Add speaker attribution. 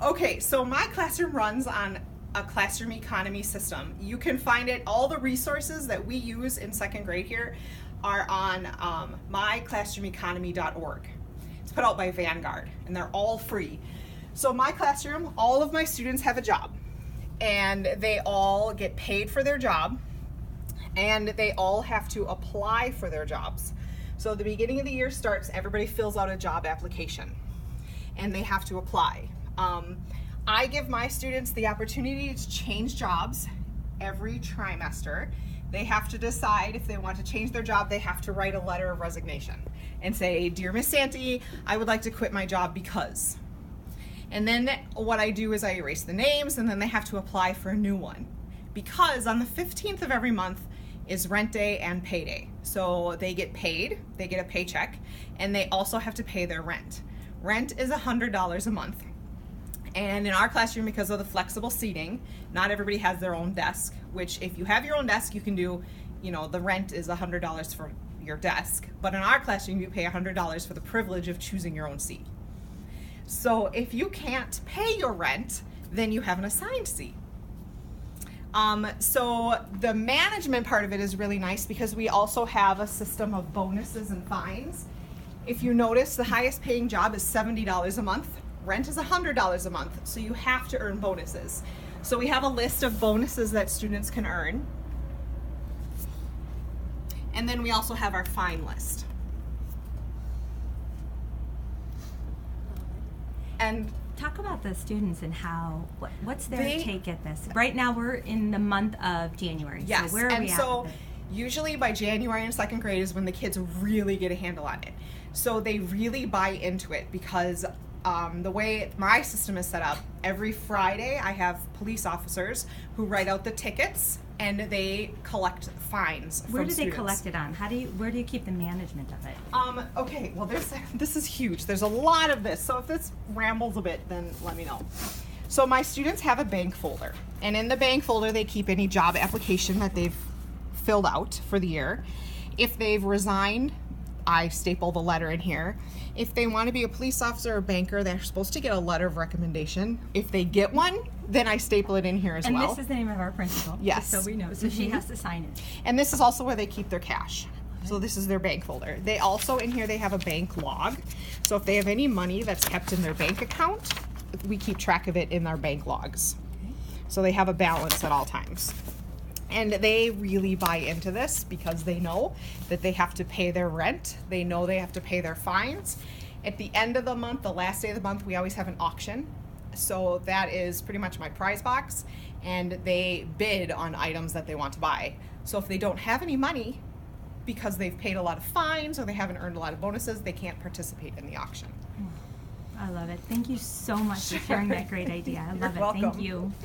Speaker 1: Okay, so my classroom runs on a classroom economy system. You can find it, all the resources that we use in second grade here are on myclassroomeconomy.org. It's put out by Vanguard and they're all free. So my classroom, all of my students have a job and they all get paid for their job and they all have to apply for their jobs. So the beginning of the year starts, everybody fills out a job application and they have to apply. I give my students the opportunity to change jobs every trimester. They have to decide if they want to change their job. They have to write a letter of resignation and say, "Dear Miss Santee, I would like to quit my job because." And then what I do is I erase the names and then they have to apply for a new one. Because on the 15th of every month is rent day and payday. So they get paid, they get a paycheck, and they also have to pay their rent. Rent is $100 a month. And in our classroom, because of the flexible seating, not everybody has their own desk, which if you have your own desk, you can do, the rent is $100 for your desk. But in our classroom, you pay $100 for the privilege of choosing your own seat. So if you can't pay your rent, then you have an assigned seat. So the management part of it is really nice because we also have a system of bonuses and fines. If you notice, the highest paying job is $70 a month. Rent is $100 a month, so you have to earn bonuses. So we have a list of bonuses that students can earn. And then we also have our fine list. And
Speaker 2: talk about the students and what's their take at this. Right now we're in the month of January.
Speaker 1: Yes,
Speaker 2: so where are we at?
Speaker 1: So usually by January in second grade is when the kids really get a handle on it. So they really buy into it because the way my system is set up, every Friday I have police officers who write out the tickets and they collect fines from students.
Speaker 2: Where do they collect it on? Where do you keep the management of it?
Speaker 1: Okay, well this is huge. There's a lot of this, so if this rambles a bit, then let me know. So my students have a bank folder, and in the bank folder they keep any job application that they've filled out for the year. If they've resigned, I staple the letter in here. If they want to be a police officer or banker, they're supposed to get a letter of recommendation. If they get one, then I staple it in here as well.
Speaker 2: And this is the name of our principal.
Speaker 1: Yes.
Speaker 2: So we know. So she has to sign it.
Speaker 1: And this is also where they keep their cash. So this is their bank folder. They also, in here, they have a bank log. So if they have any money that's kept in their bank account, we keep track of it in our bank logs. So they have a balance at all times. And they really buy into this because they know that they have to pay their rent. They know they have to pay their fines. At the end of the month, the last day of the month, we always have an auction. So that is pretty much my prize box. And they bid on items that they want to buy. So if they don't have any money because they've paid a lot of fines or they haven't earned a lot of bonuses, they can't participate in the auction.
Speaker 2: I love it. Thank you so much for sharing that great idea. I love it.
Speaker 1: Welcome.
Speaker 2: Thank you.